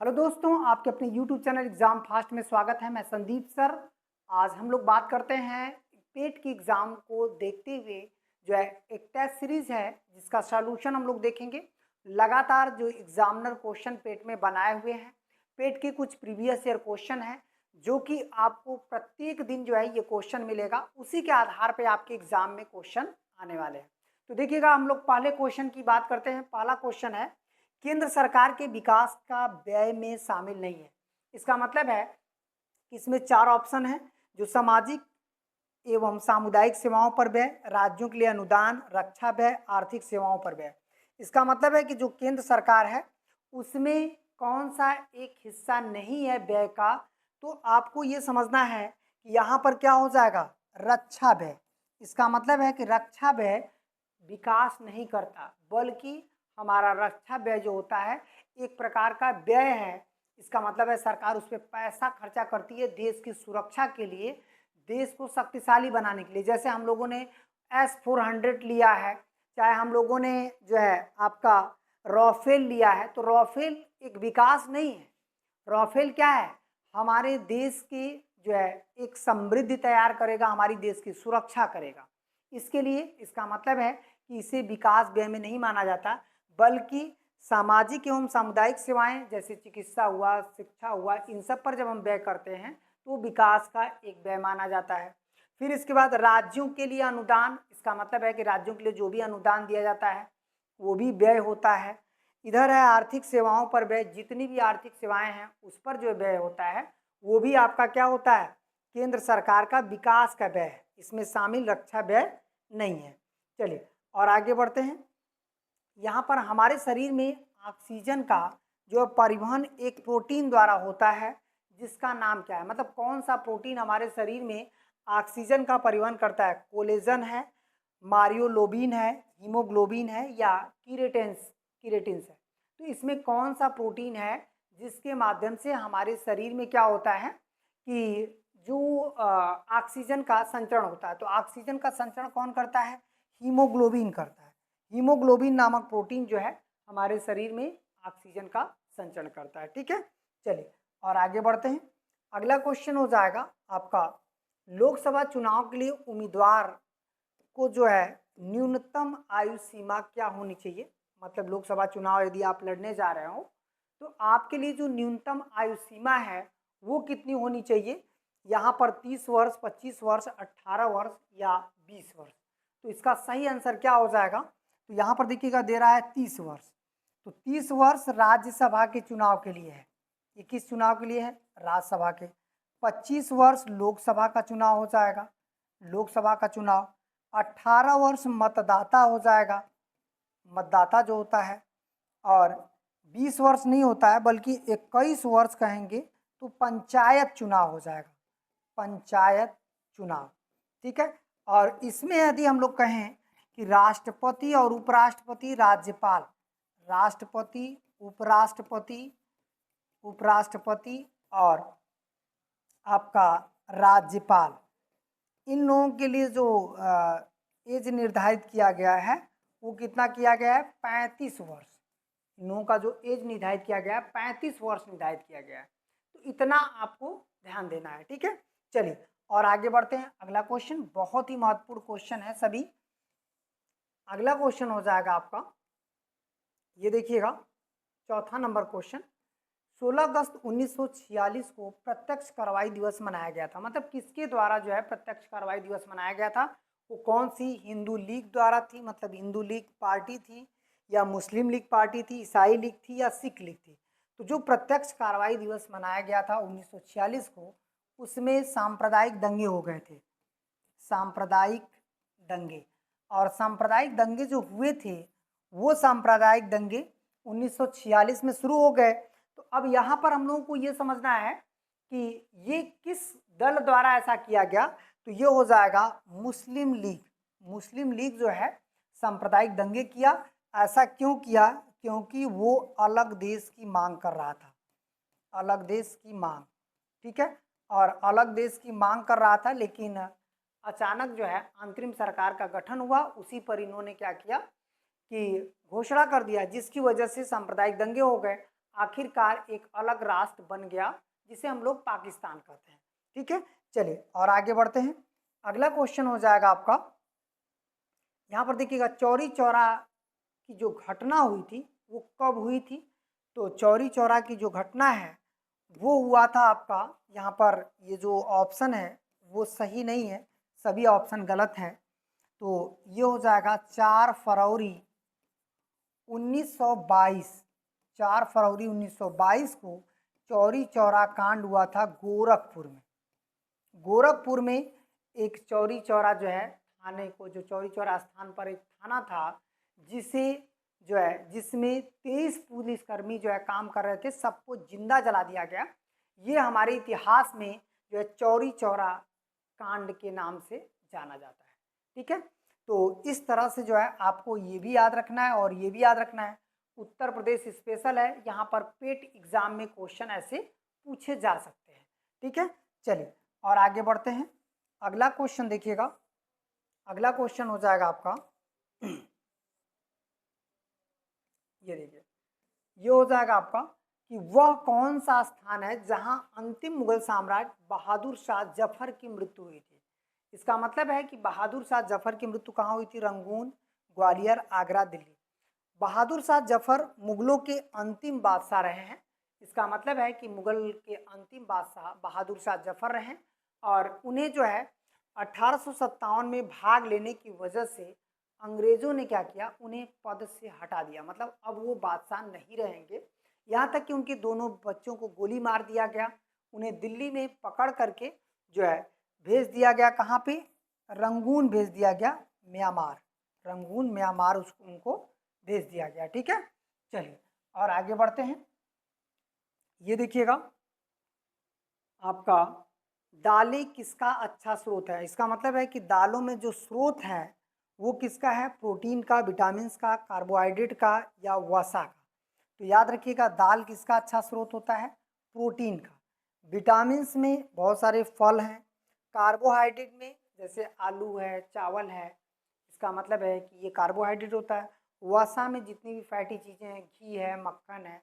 Hello दोस्तों, आपके अपने YouTube चैनल एग्ज़ाम फास्ट में स्वागत है। मैं संदीप सर। आज हम लोग बात करते हैं पेट की एग्ज़ाम को देखते हुए जो है एक टेस्ट सीरीज़ है जिसका सॉल्यूशन हम लोग देखेंगे। लगातार जो एग्ज़ामिनर क्वेश्चन पेट में बनाए हुए हैं, पेट के कुछ प्रीवियस ईयर क्वेश्चन हैं जो कि आपको प्रत्येक दिन जो है ये क्वेश्चन मिलेगा, उसी के आधार पे आपके एग्ज़ाम में क्वेश्चन आने वाले हैं। तो देखिएगा, हम लोग पहले क्वेश्चन की बात करते हैं। पहला क्वेश्चन है, केंद्र सरकार के विकास का व्यय में शामिल नहीं है। इसका मतलब है कि इसमें चार ऑप्शन है, जो सामाजिक एवं सामुदायिक सेवाओं पर व्यय, राज्यों के लिए अनुदान, रक्षा व्यय, आर्थिक सेवाओं पर व्यय। इसका मतलब है कि जो केंद्र सरकार है उसमें कौन सा एक हिस्सा नहीं है व्यय का, तो आपको ये समझना है कि यहाँ पर क्या हो जाएगा, रक्षा व्यय। इसका मतलब है कि रक्षा व्यय विकास नहीं करता, बल्कि हमारा रक्षा व्यय जो होता है एक प्रकार का व्यय है। इसका मतलब है सरकार उस पर पैसा खर्चा करती है देश की सुरक्षा के लिए, देश को शक्तिशाली बनाने के लिए। जैसे हम लोगों ने S-400 लिया है, चाहे हम लोगों ने जो है आपका राफेल लिया है, तो राफेल एक विकास नहीं है। राफेल क्या है, हमारे देश की जो है एक समृद्धि तैयार करेगा, हमारी देश की सुरक्षा करेगा। इसके लिए इसका मतलब है कि इसे विकास व्यय में नहीं माना जाता, बल्कि सामाजिक एवं सामुदायिक सेवाएं जैसे चिकित्सा हुआ, शिक्षा हुआ, इन सब पर जब हम व्यय करते हैं तो विकास का एक व्यय माना जाता है। फिर इसके बाद राज्यों के लिए अनुदान, इसका मतलब है कि राज्यों के लिए जो भी अनुदान दिया जाता है वो भी व्यय होता है। इधर है आर्थिक सेवाओं पर व्यय, जितनी भी आर्थिक सेवाएं हैं उस पर जो व्यय होता है वो भी आपका क्या होता है, केंद्र सरकार का विकास का व्यय है। इसमें शामिल रक्षा व्यय नहीं है। चलिए और आगे बढ़ते हैं। यहाँ पर हमारे शरीर में ऑक्सीजन का जो परिवहन एक प्रोटीन द्वारा होता है, जिसका नाम क्या है, मतलब कौन सा प्रोटीन हमारे शरीर में ऑक्सीजन का परिवहन करता है। कोलेजन है, मारियोलोबिन है, हीमोग्लोबिन है या कीरेटिन्स है। तो इसमें कौन सा प्रोटीन है जिसके माध्यम से हमारे शरीर में क्या होता है कि जो ऑक्सीजन का संचरण होता है। तो ऑक्सीजन का संचरण कौन करता है, हीमोग्लोबिन करता है। हीमोग्लोबिन नामक प्रोटीन जो है हमारे शरीर में ऑक्सीजन का संचरण करता है। ठीक है, चलिए और आगे बढ़ते हैं। अगला क्वेश्चन हो जाएगा आपका, लोकसभा चुनाव के लिए उम्मीदवार को जो है न्यूनतम आयु सीमा क्या होनी चाहिए। मतलब लोकसभा चुनाव यदि आप लड़ने जा रहे हो तो आपके लिए जो न्यूनतम आयु सीमा है वो कितनी होनी चाहिए। यहाँ पर 30 वर्ष, 25 वर्ष, 18 वर्ष या 20 वर्ष। तो इसका सही आंसर क्या हो जाएगा, तो यहाँ पर देखिएगा दे रहा है 30 वर्ष। तो 30 वर्ष राज्यसभा के चुनाव के लिए है। ये किस चुनाव के लिए है, राज्यसभा के। 25 वर्ष लोकसभा का चुनाव हो जाएगा, लोकसभा का चुनाव। 18 वर्ष मतदाता हो जाएगा, मतदाता जो होता है। और 20 वर्ष नहीं होता है बल्कि 21 वर्ष कहेंगे तो पंचायत चुनाव हो जाएगा, पंचायत चुनाव। ठीक है, और इसमें यदि हम लोग कहें कि राष्ट्रपति और उपराष्ट्रपति, राज्यपाल, राष्ट्रपति, उपराष्ट्रपति, उपराष्ट्रपति और आपका राज्यपाल, इन लोगों के लिए जो एज निर्धारित किया गया है वो कितना किया गया है, 35 वर्ष। इन लोगों का जो एज निर्धारित किया गया है 35 वर्ष निर्धारित किया गया है। तो इतना आपको ध्यान देना है। ठीक है, चलिए और आगे बढ़ते हैं। अगला क्वेश्चन बहुत ही महत्वपूर्ण क्वेश्चन है सभी। अगला क्वेश्चन हो जाएगा आपका, ये देखिएगा, चौथा नंबर क्वेश्चन। 16 अगस्त 1946 को प्रत्यक्ष कार्रवाई दिवस मनाया गया था। मतलब किसके द्वारा जो है प्रत्यक्ष कार्रवाई दिवस मनाया गया था, वो कौन सी हिंदू लीग द्वारा थी, मतलब हिंदू लीग पार्टी थी, या मुस्लिम लीग पार्टी थी, ईसाई लीग थी या सिख लीग थी। तो जो प्रत्यक्ष कार्रवाई दिवस मनाया गया था 1946 को, उसमें सांप्रदायिक दंगे हो गए थे, सांप्रदायिक दंगे। और सांप्रदायिक दंगे जो हुए थे वो सांप्रदायिक दंगे 1946 में शुरू हो गए। तो अब यहाँ पर हम लोगों को ये समझना है कि ये किस दल द्वारा ऐसा किया गया। तो ये हो जाएगा मुस्लिम लीग। मुस्लिम लीग जो है सांप्रदायिक दंगे किया। ऐसा क्यों किया, क्योंकि वो अलग देश की मांग कर रहा था, अलग देश की मांग। ठीक है, और अलग देश की मांग कर रहा था, लेकिन अचानक जो है अंतरिम सरकार का गठन हुआ, उसी पर इन्होंने क्या किया कि घोषणा कर दिया, जिसकी वजह से सांप्रदायिक दंगे हो गए। आखिरकार एक अलग राष्ट्र बन गया जिसे हम लोग पाकिस्तान कहते हैं। ठीक है, चलिए और आगे बढ़ते हैं। अगला क्वेश्चन हो जाएगा आपका, यहाँ पर देखिएगा चौरी चौरा की जो घटना हुई थी वो कब हुई थी? तो चौरी चौरा की जो घटना है वो हुआ था आपका, यहाँ पर ये जो ऑप्शन है वो सही नहीं है, सभी ऑप्शन गलत हैं। तो ये हो जाएगा 4 फरवरी 1922। 4 फरवरी 1922 को चौरी चौरा कांड हुआ था गोरखपुर में। गोरखपुर में एक चौरी चौरा जो है थाने को, जो चौरी चौरा स्थान पर एक थाना था जिसे जो है जिसमें 23 पुलिसकर्मी जो है काम कर रहे थे, सबको जिंदा जला दिया गया। ये हमारे इतिहास में जो है चौरी चौरा कांड के नाम से जाना जाता है। ठीक है, तो इस तरह से जो है आपको ये भी याद रखना है और ये भी याद रखना है, उत्तर प्रदेश स्पेशल है, यहाँ पर पेट एग्जाम में क्वेश्चन ऐसे पूछे जा सकते हैं। ठीक है, चलिए और आगे बढ़ते हैं। अगला क्वेश्चन देखिएगा, अगला क्वेश्चन हो जाएगा आपका ये देखिए, ये हो जाएगा आपका कि वह कौन सा स्थान है जहां अंतिम मुगल सम्राट बहादुर शाह जफर की मृत्यु हुई थी? इसका मतलब है कि बहादुर शाह जफर की मृत्यु कहाँ हुई थी? रंगून, ग्वालियर, आगरा, दिल्ली। बहादुर शाह जफर मुगलों के अंतिम बादशाह रहे हैं। इसका मतलब है कि मुगल के अंतिम बादशाह बहादुर शाह जफर रहे और उन्हें जो है 1857 में भाग लेने की वजह से अंग्रेजों ने क्या किया, उन्हें पद से हटा दिया। मतलब अब वो बादशाह नहीं रहेंगे। यहाँ तक कि उनके दोनों बच्चों को गोली मार दिया गया। उन्हें दिल्ली में पकड़ करके जो है भेज दिया गया, कहाँ पे? रंगून भेज दिया गया, म्यांमार। रंगून म्यांमार उनको भेज दिया गया। ठीक है, चलिए और आगे बढ़ते हैं। ये देखिएगा आपका दालें किसका अच्छा स्रोत है? इसका मतलब है कि दालों में जो स्रोत है वो किसका है? प्रोटीन का, विटामिन का, कार्बोहाइड्रेट का या वसा का? तो याद रखिएगा दाल किसका अच्छा स्रोत होता है? प्रोटीन का। विटामिन में बहुत सारे फल हैं। कार्बोहाइड्रेट में जैसे आलू है, चावल है, इसका मतलब है कि ये कार्बोहाइड्रेट होता है। वसा में जितनी भी फैटी चीज़ें हैं, घी है, मक्खन है,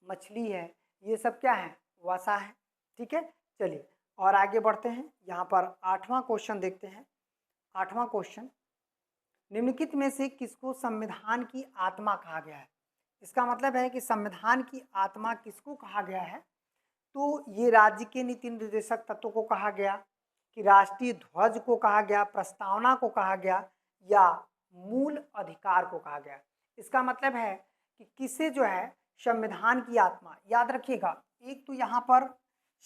मछली है, ये सब क्या है? वसा है। ठीक है, चलिए और आगे बढ़ते हैं। यहाँ पर 8वां क्वेश्चन देखते हैं। 8वां क्वेश्चन, निम्नलिखित में से किसको संविधान की आत्मा कहा गया है? इसका मतलब है कि संविधान की आत्मा किसको कहा गया है? तो ये राज्य के नीति निर्देशक तत्वों को कहा गया, कि राष्ट्रीय ध्वज को कहा गया, प्रस्तावना को कहा गया या मूल अधिकार को कहा गया? इसका मतलब है कि किसे जो है संविधान की आत्मा, याद रखिएगा एक तो यहाँ पर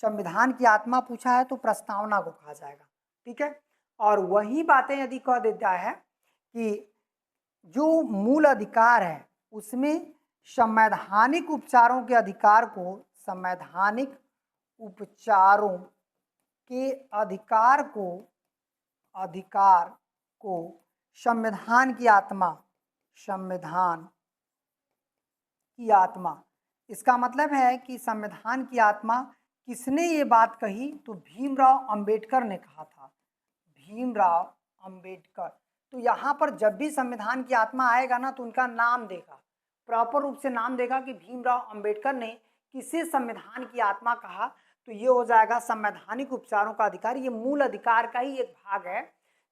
संविधान की आत्मा पूछा है तो प्रस्तावना को कहा जाएगा। ठीक है, और वही बातें यदि कह देता है कि जो मूल अधिकार है उसमें संवैधानिक उपचारों के अधिकार को, संवैधानिक उपचारों के अधिकार को संविधान की आत्मा, संविधान की आत्मा, इसका मतलब है कि संविधान की आत्मा किसने ये बात कही? तो भीमराव अंबेडकर ने कहा था, भीमराव अंबेडकर। तो यहाँ पर जब भी संविधान की आत्मा आएगा ना तो उनका नाम देगा, प्रॉपर रूप से नाम देगा कि भीमराव अंबेडकर ने किसे संविधान की आत्मा कहा। तो ये हो जाएगा संवैधानिक उपचारों का अधिकार। ये मूल अधिकार का ही एक भाग है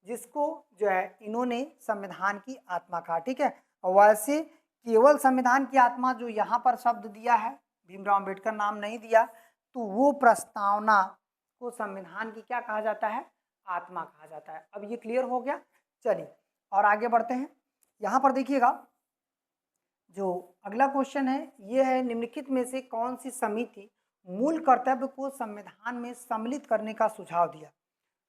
जिसको जो है इन्होंने संविधान की आत्मा कहा। ठीक है, और वैसे केवल संविधान की आत्मा जो यहाँ पर शब्द दिया है, भीमराव अंबेडकर नाम नहीं दिया, तो वो प्रस्तावना को संविधान की क्या कहा जाता है? आत्मा कहा जाता है। अब ये क्लियर हो गया। चलिए और आगे बढ़ते हैं। यहाँ पर देखिएगा जो अगला क्वेश्चन है ये है, निम्नलिखित में से कौन सी समिति मूल कर्तव्य को संविधान में सम्मिलित करने का सुझाव दिया?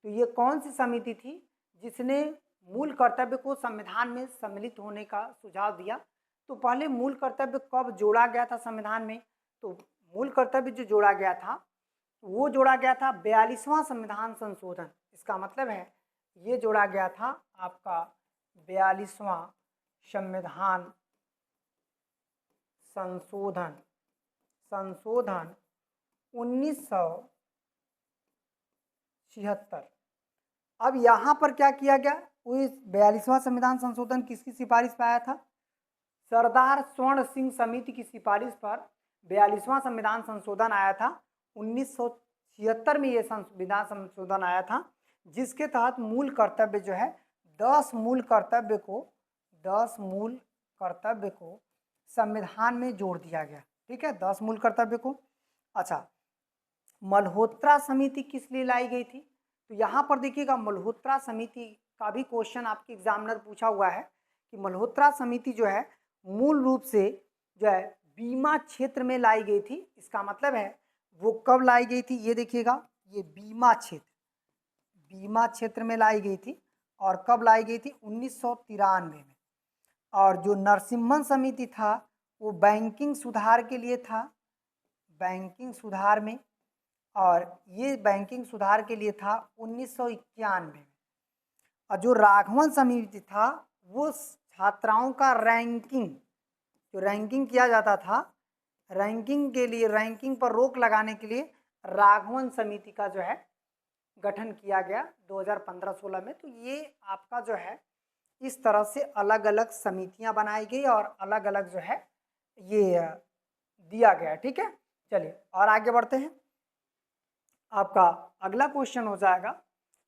तो ये कौन सी समिति थी जिसने मूल कर्तव्य को संविधान में सम्मिलित होने का सुझाव दिया? तो पहले मूल कर्तव्य कब जोड़ा गया था संविधान में? तो मूल कर्तव्य जो जोड़ा गया था वो जोड़ा गया था 42वां संविधान संशोधन। इसका मतलब है ये जोड़ा गया था आपका 42वां संविधान संशोधन 1976। अब यहाँ पर क्या किया गया? वो 42वां संविधान संशोधन किसकी सिफारिश पर आया था? सरदार स्वर्ण सिंह समिति की सिफारिश पर 42वां संविधान संशोधन आया था 1976 में, ये संविधान संशोधन आया था, जिसके तहत मूल कर्तव्य जो है 10 मूल कर्तव्य को संविधान में जोड़ दिया गया। ठीक है, 10 मूल कर्तव्य को। अच्छा, मल्होत्रा समिति किस लिए लाई गई थी? तो यहाँ पर देखिएगा, मल्होत्रा समिति का भी क्वेश्चन आपके एग्जामिनर पूछा हुआ है कि मल्होत्रा समिति जो है मूल रूप से जो है बीमा क्षेत्र में लाई गई थी। इसका मतलब है वो कब लाई गई थी, ये देखिएगा, ये बीमा क्षेत्र में लाई गई थी। और कब लाई गई थी? 1993 में। और जो नरसिम्हन समिति था वो बैंकिंग सुधार के लिए था, बैंकिंग सुधार में, और ये बैंकिंग सुधार के लिए था 1991 में। और जो राघवन समिति था वो छात्राओं का रैंकिंग, जो रैंकिंग किया जाता था, रैंकिंग के लिए, रैंकिंग पर रोक लगाने के लिए राघवन समिति का जो है गठन किया गया 2015-16 में। तो ये आपका जो है इस तरह से अलग अलग समितियां बनाई गई और अलग अलग जो है ये दिया गया। ठीक है, चलिए और आगे बढ़ते हैं। आपका अगला क्वेश्चन हो जाएगा,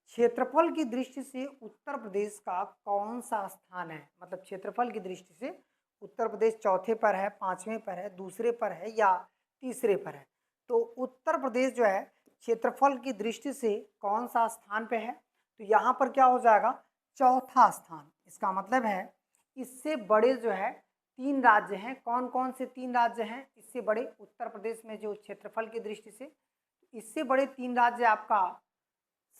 क्षेत्रफल की दृष्टि से उत्तर प्रदेश का कौन सा स्थान है? मतलब क्षेत्रफल की दृष्टि से उत्तर प्रदेश चौथे पर है, पांचवें पर है, दूसरे पर है या तीसरे पर है? तो उत्तर प्रदेश जो है क्षेत्रफल की दृष्टि से कौन सा स्थान पे है? तो यहाँ पर क्या हो जाएगा? चौथा स्थान। इसका मतलब है इससे बड़े जो है 3 राज्य हैं। कौन कौन से 3 राज्य हैं इससे बड़े उत्तर प्रदेश में जो क्षेत्रफल की दृष्टि से? इससे बड़े 3 राज्य आपका,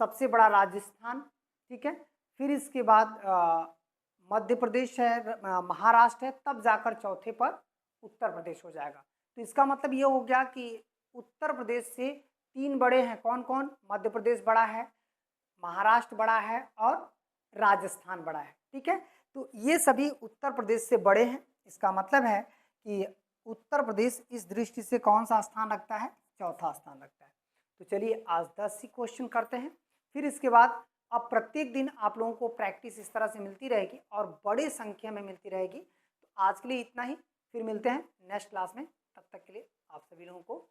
सबसे बड़ा राजस्थान, ठीक है, फिर इसके बाद मध्य प्रदेश है, महाराष्ट्र है, तब जाकर चौथे पर उत्तर प्रदेश हो जाएगा। तो इसका मतलब ये हो गया कि उत्तर प्रदेश से 3 बड़े हैं। कौन कौन? मध्य प्रदेश बड़ा है, महाराष्ट्र बड़ा है और राजस्थान बड़ा है। ठीक है, तो ये सभी उत्तर प्रदेश से बड़े हैं। इसका मतलब है कि उत्तर प्रदेश इस दृष्टि से कौन सा स्थान रखता है? चौथा स्थान रखता है। तो चलिए आज 10 ही क्वेश्चन करते हैं, फिर इसके बाद अब प्रत्येक दिन आप लोगों को प्रैक्टिस इस तरह से मिलती रहेगी और बड़े संख्या में मिलती रहेगी। तो आज के लिए इतना ही, फिर मिलते हैं नेक्स्ट क्लास में। तब तक के लिए आप सभी लोगों को